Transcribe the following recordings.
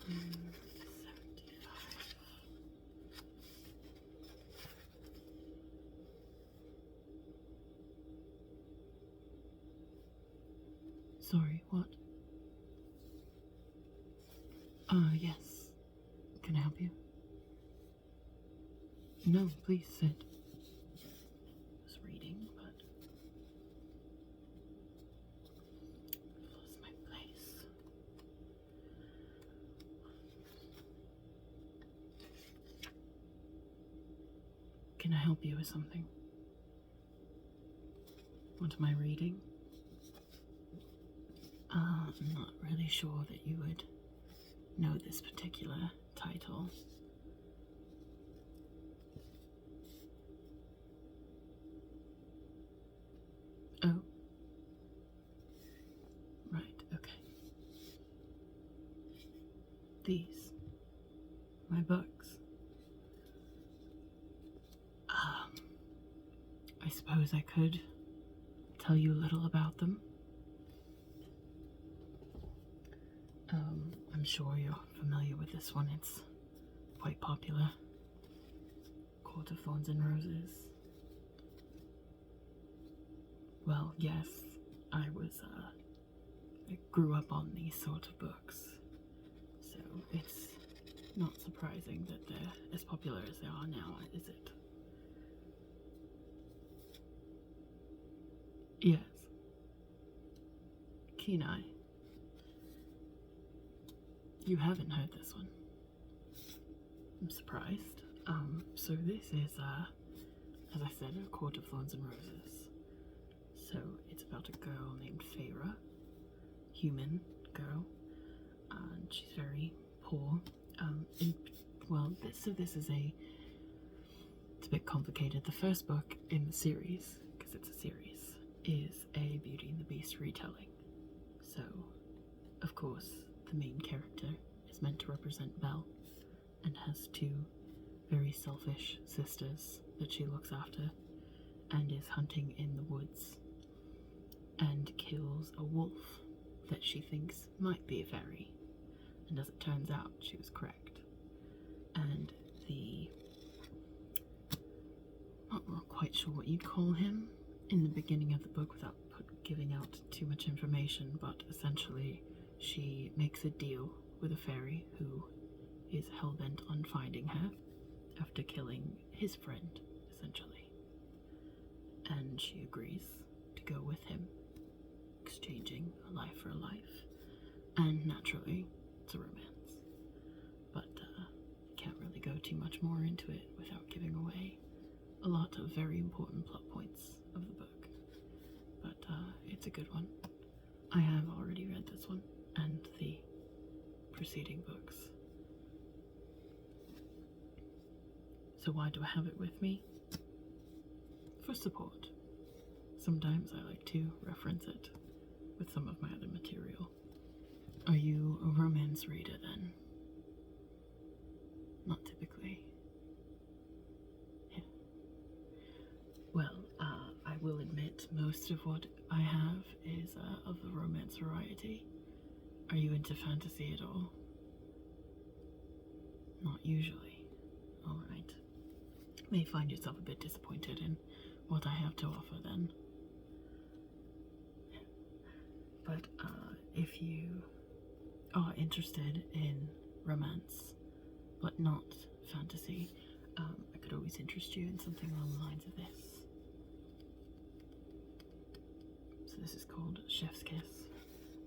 75. Sorry, what? Yes. Can I help you? No, please sit. I was reading, but I've lost my place. Can I help you with something? What am I reading? I'm not really sure that you would know this particular title. Oh. Right, okay. These. My books. I suppose I could tell you a little about them. I'm sure you're familiar with this one. It's quite popular. Court of Thorns and Roses. Well, yes, I grew up on these sort of books, so it's not surprising that they're as popular as they are now, is it? Yes. Keen eye. You haven't heard this one. I'm surprised. So this is, as I said, A Court of Thorns and Roses. So it's about a girl named Feyre, human girl, and she's very poor. This is it's a bit complicated. The first book in the series, because it's a series, is a Beauty and the Beast retelling. So, of course, the main character is meant to represent Belle, and has two very selfish sisters that she looks after, and is hunting in the woods, and kills a wolf that she thinks might be a fairy, and as it turns out, she was correct. And not quite sure what you'd call him in the beginning of the book without giving out too much information, but essentially she makes a deal with a fairy who is hell-bent on finding her after killing his friend, essentially. And she agrees to go with him, exchanging a life for a life. And naturally, it's a romance. But can't really go too much more into it without giving away a lot of very important plot points of the book. But it's a good one. I have already read this one and the preceding books. So why do I have it with me? For support. Sometimes I like to reference it with some of my other material. Are you a romance reader then? Not typically. Yeah. Well, I will admit most of what I have is of the romance variety. Are you into fantasy at all? Not usually. Alright. May find yourself a bit disappointed in what I have to offer then. But if you are interested in romance, but not fantasy, I could always interest you in something along the lines of this. So this is called Chef's Kiss,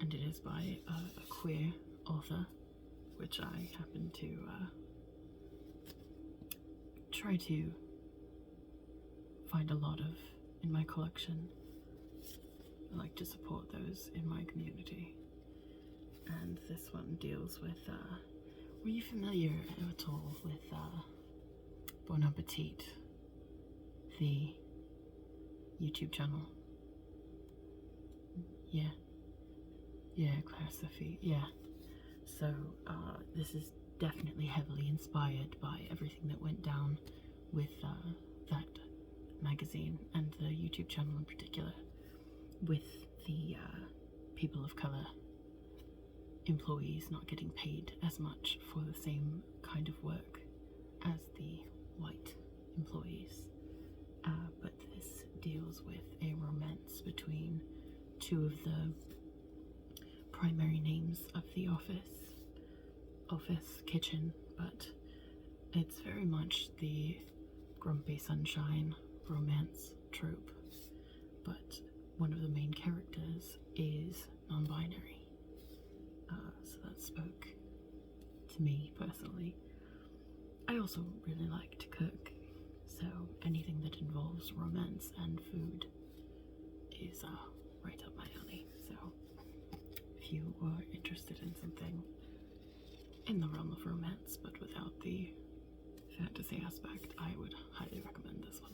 and it is by a queer author, which I happen to try to find a lot of in my collection. I like to support those in my community. And this one deals with, were you familiar at all with Bon Appetit, the YouTube channel? Yeah. Yeah, Claire Sophie, yeah. So, this is definitely heavily inspired by everything that went down with that magazine and the YouTube channel in particular, with the people of colour employees not getting paid as much for the same kind of work as the white employees. But this deals with a romance between two of the primary names of the office, kitchen, but it's very much the grumpy sunshine romance trope. But one of the main characters is non-binary, so that spoke to me personally. I also really like to cook, so anything that involves romance and food is right up my alley. So if you were interested in something in the realm of romance but without the fantasy aspect, I would highly recommend this one.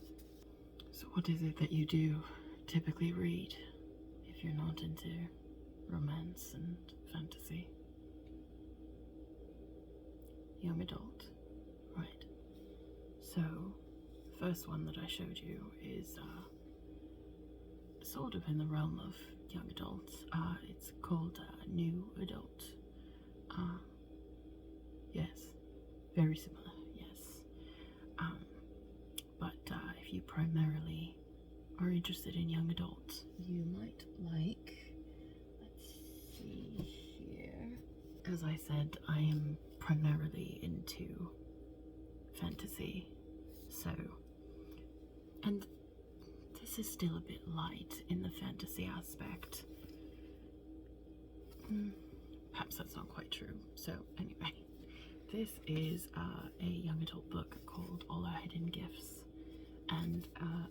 So what is it that you do typically read if you're not into romance and fantasy? Young adult, right. So first one that I showed you is sort of in the realm of young adults. It's called New Adult. Yes, very similar, yes. But if you primarily are interested in young adults, you might like, let's see here. As I said, I am primarily into fantasy, so, and this is still a bit light in the fantasy aspect. Perhaps that's not quite true. So anyway, this is a young adult book called All Our Hidden Gifts, and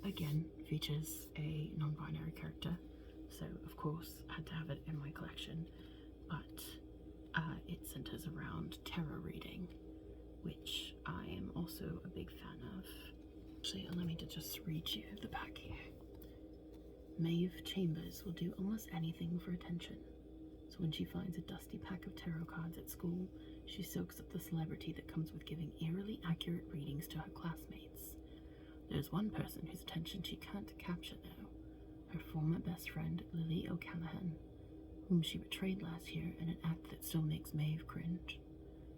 again features a non-binary character, so of course I had to have it in my collection, but it centers around tarot reading, which I am also a big fan of. Actually, allow me to just read you the back here. Maeve Chambers will do almost anything for attention. So when she finds a dusty pack of tarot cards at school, she soaks up the celebrity that comes with giving eerily accurate readings to her classmates. There's one person whose attention she can't capture though, her former best friend Lily O'Callaghan, whom she betrayed last year in an act that still makes Maeve cringe.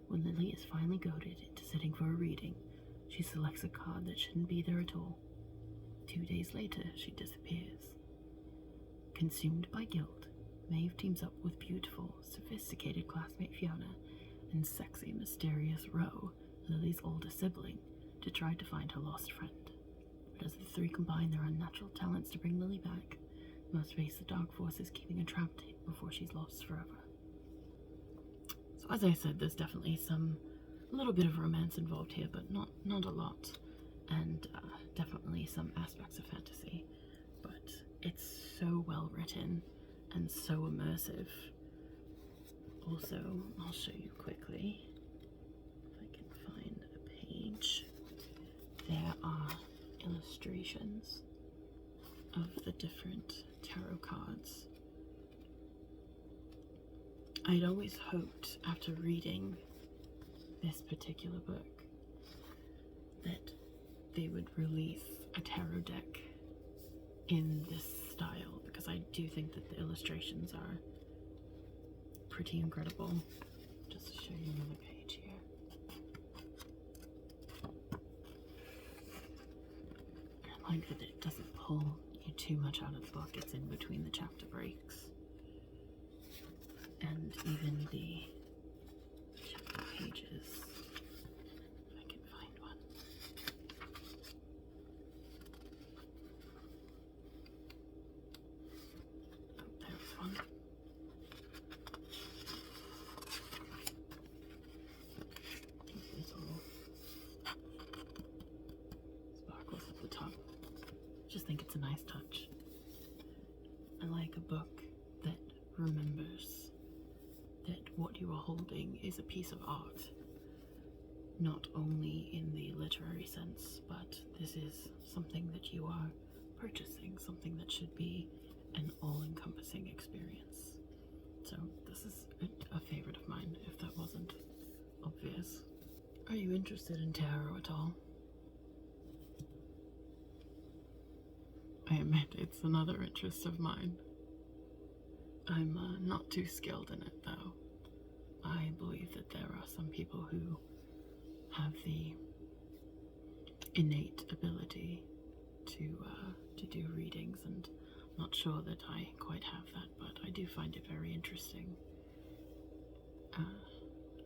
When Lily is finally goaded into sitting for a reading, she selects a card that shouldn't be there at all. 2 days later, she disappears. Consumed by guilt, Maeve teams up with beautiful, sophisticated classmate Fiona and sexy, mysterious Ro, Lily's older sibling, to try to find her lost friend. But as the three combine their unnatural talents to bring Lily back, they must face the dark forces keeping her trapped before she's lost forever. So as I said, there's definitely a little bit of romance involved here, but not a lot, and definitely some aspects of fantasy. But it's so well written and so immersive. Also, I'll show you quickly if I can find a page. There are illustrations of the different tarot cards. I'd always hoped, after reading this particular book, that they would release a tarot deck in this style, because I do think that the illustrations are pretty incredible. Just to show you another page here. I like that it doesn't pull you too much out of the book. It's in between the chapter breaks. And even the chapter pages, if I can find one. Oh, there's one. These little sparkles at the top. Just think it's a nice touch. I like a book that remembers that what you are holding is a piece of art, not only in the literary sense, but this is something that you are purchasing, something that should be an all-encompassing experience. So this is a favorite of mine, if that wasn't obvious. Are you interested in tarot at all? I admit it's another interest of mine. I'm not too skilled in it though. I believe that there are some people who have the innate ability to do readings, and I'm not sure that I quite have that, but I do find it very interesting.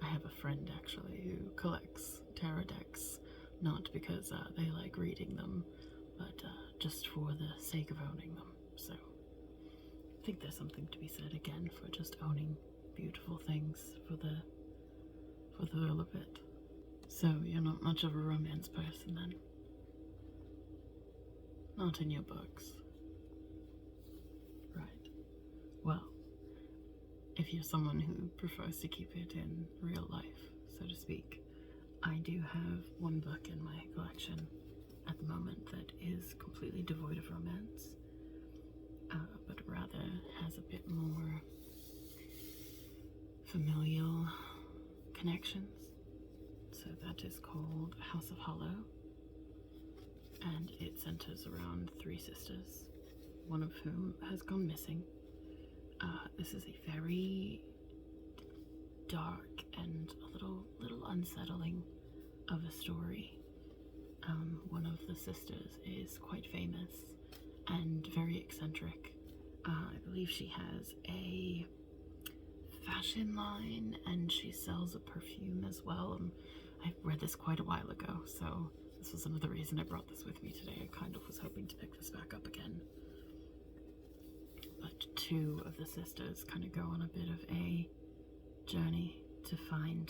I have a friend actually who collects tarot decks, not because they like reading them, but just for the sake of owning them. So I think there's something to be said again for just owning beautiful things for the thrill of it. So you're not much of a romance person then? Not in your books. Right. Well, if you're someone who prefers to keep it in real life, so to speak, I do have one book in my collection at the moment that is completely devoid of romance, but rather has a bit more familial connections. So that is called House of Hollow, and it centers around 3 sisters, one of whom has gone missing. This is a very dark and a little unsettling of a story. One of the sisters is quite famous and very eccentric. I believe she has a fashion line and she sells a perfume as well. I read this quite a while ago, so this was another reason I brought this with me today. I kind of was hoping to pick this back up again. But 2 of the sisters kind of go on a bit of a journey to find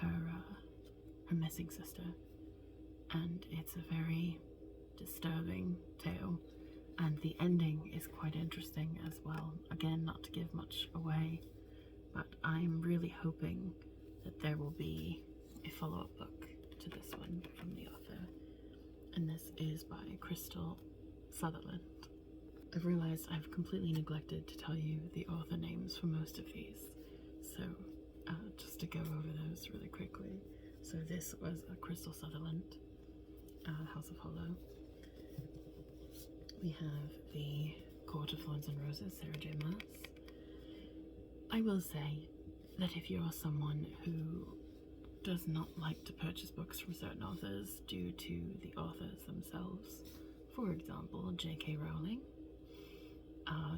her missing sister, and it's a very disturbing tale, and the ending is quite interesting as well. Again, not to give much away, but I'm really hoping that there will be a follow-up book to this one from the author, and this is by Crystal Sutherland. I've realized I've completely neglected to tell you the author names for most of these, so just to go over those really quickly. So this was Crystal Sutherland, House of Hollow. We have the Court of Thorns and Roses, Sarah J. Maas. I will say that if you are someone who does not like to purchase books from certain authors due to the authors themselves, for example, J.K. Rowling,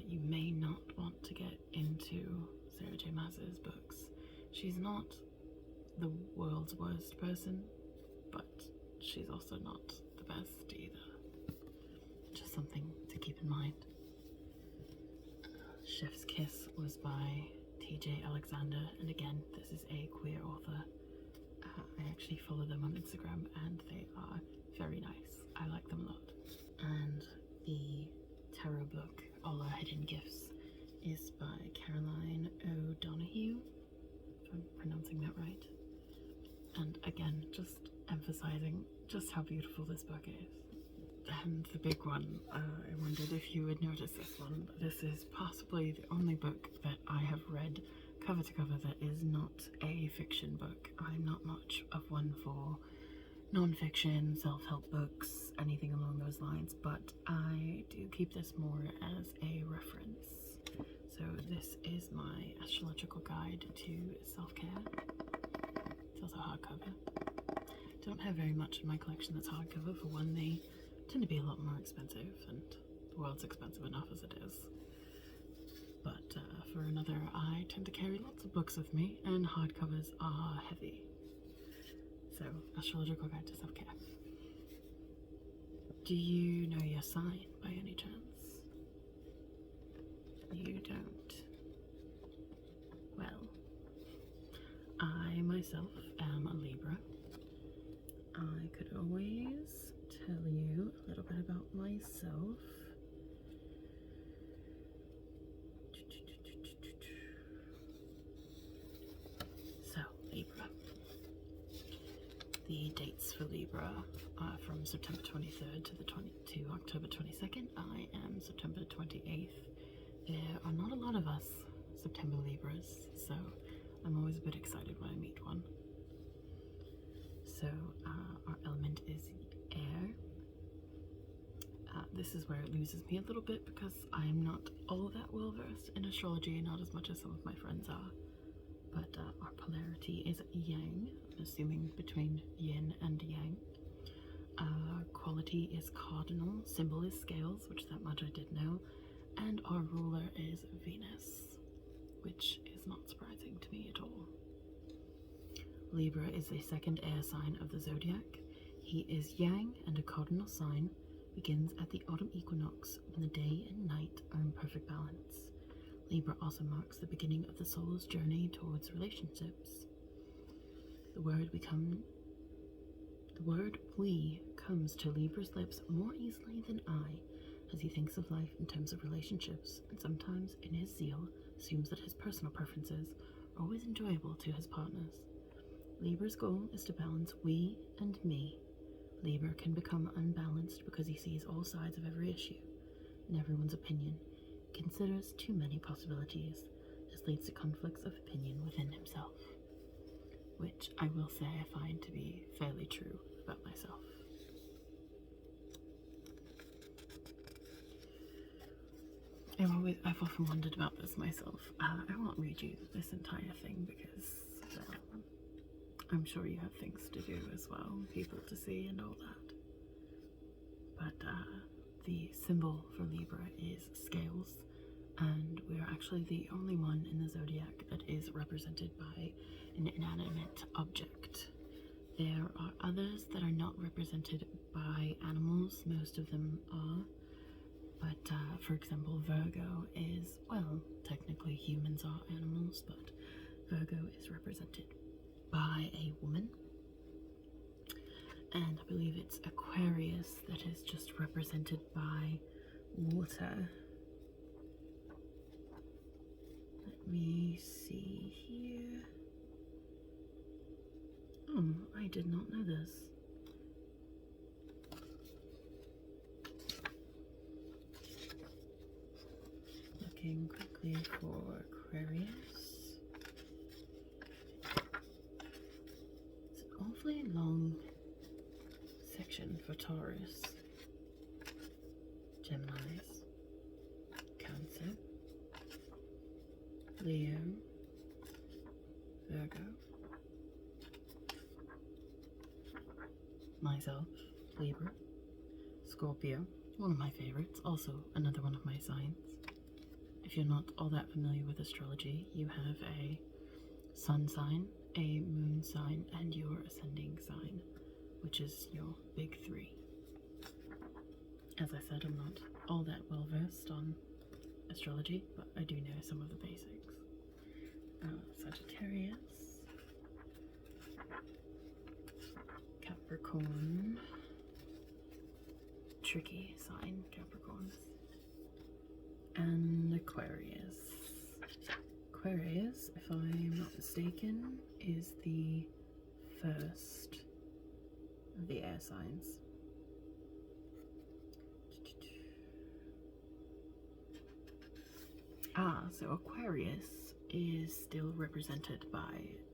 you may not want to get into Sarah J. Maas's books. She's not the world's worst person, but she's also not the best either. Just something to keep in mind. Chef's Kiss was by T.J. Alexander, and again, this is a queer author. I actually follow them on Instagram, and they are very nice. I like them a lot. And the tarot book, All Our Hidden Gifts, is by Caroline O'Donoghue, if I'm pronouncing that right. And again, just emphasizing just how beautiful this book is. And the big one, I wondered if you would notice this one. This is possibly the only book that I have read cover to cover that is not a fiction book. I'm not much of one for non-fiction, self-help books, anything along those lines, but I do keep this more as a reference. So this is my astrological guide to self-care. It's also hardcover. Don't have very much in my collection that's hardcover. For one, they tend to be a lot more expensive, and the world's expensive enough as it is. But for another, I tend to carry lots of books with me, and hardcovers are heavy. So, Astrological Guide to Self-Care. Do you know your sign by any chance? You don't. Well, I myself am a Libra. I could always tell you a little bit about myself. So, Libra. The dates for Libra are from September 23rd to October 22nd. I am September 28th. There are not a lot of us September Libras, so I'm always a bit excited when I meet one. So our element is air. this is where it loses me a little bit because I'm not all that well versed in astrology, not as much as some of my friends are. But our polarity is yang, assuming between yin and yang. Quality is cardinal, symbol is scales, which that much I did know, and our ruler is Venus, which is not surprising to me at all. Libra is the second air sign of the zodiac. He is yang, and a cardinal sign begins at the autumn equinox when the day and night are in perfect balance. Libra also marks the beginning of the soul's journey towards relationships. The word we comes to Libra's lips more easily than I, as he thinks of life in terms of relationships, and sometimes, in his zeal, assumes that his personal preferences are always enjoyable to his partners. Libra's goal is to balance we and me. Libra can become unbalanced because he sees all sides of every issue, and everyone's opinion. He considers too many possibilities. This leads to conflicts of opinion within himself, which I will say I find to be fairly true about myself. I've often wondered about this myself. I won't read you this entire thing because I'm sure you have things to do as well, people to see and all that. But the symbol for Libra is scales, and we're actually the only one in the zodiac that is represented by an inanimate object. There are others that are not represented by animals, most of them are. But, for example, Virgo is, well, technically humans are animals, but Virgo is represented by a woman. And I believe it's Aquarius that is just represented by water. Let me see here. Oh, I did not know this. Looking quickly for Aquarius. It's an awfully long section for Taurus, Geminis, Cancer, Leo, Virgo, myself, Libra, Scorpio, one of my favorites, also another one of my signs. If you're not all that familiar with astrology, you have a sun sign, a moon sign, and your ascending sign, which is your big three. As I said, I'm not all that well versed on astrology, but I do know some of the basics. Sagittarius, Capricorn, tricky sign, Capricorn, and Aquarius. Aquarius, if I'm not mistaken, is the first of the air signs. So Aquarius is still represented by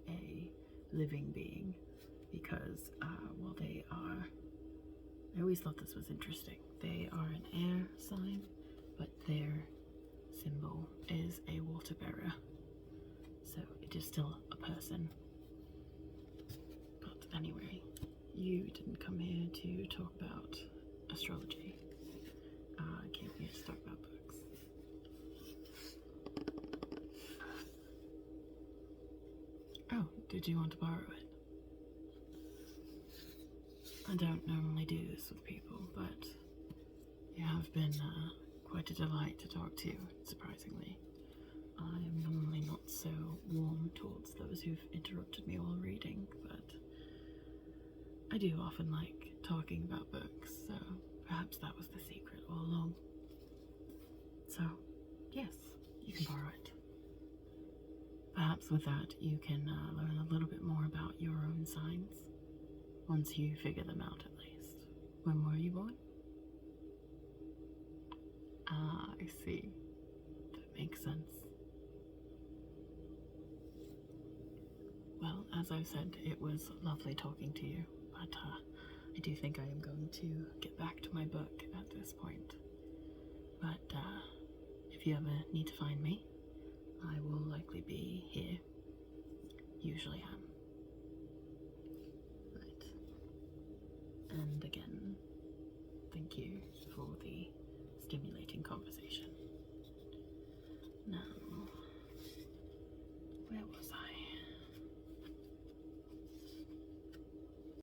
a living being because, well, I always thought this was interesting. They are an air sign, but their symbol is a water bearer. So it is still a person. But anyway, you didn't come here to talk about astrology. I came here to talk about books. Oh, did you want to borrow it? I don't normally do this with people, but you have been quite a delight to talk to, surprisingly. I'm normally not so warm towards those who've interrupted me while reading, but I do often like talking about books, so perhaps that was the secret all along. So, yes, you can borrow it. Perhaps with that you can learn a little bit more about your own signs, once you figure them out at least. When were you born? Ah, I see. That makes sense. Well, as I've said, it was lovely talking to you, but I do think I am going to get back to my book at this point. if you ever need to find me, I will likely be here. Usually am. Right. And again, thank you for the stimulating conversation.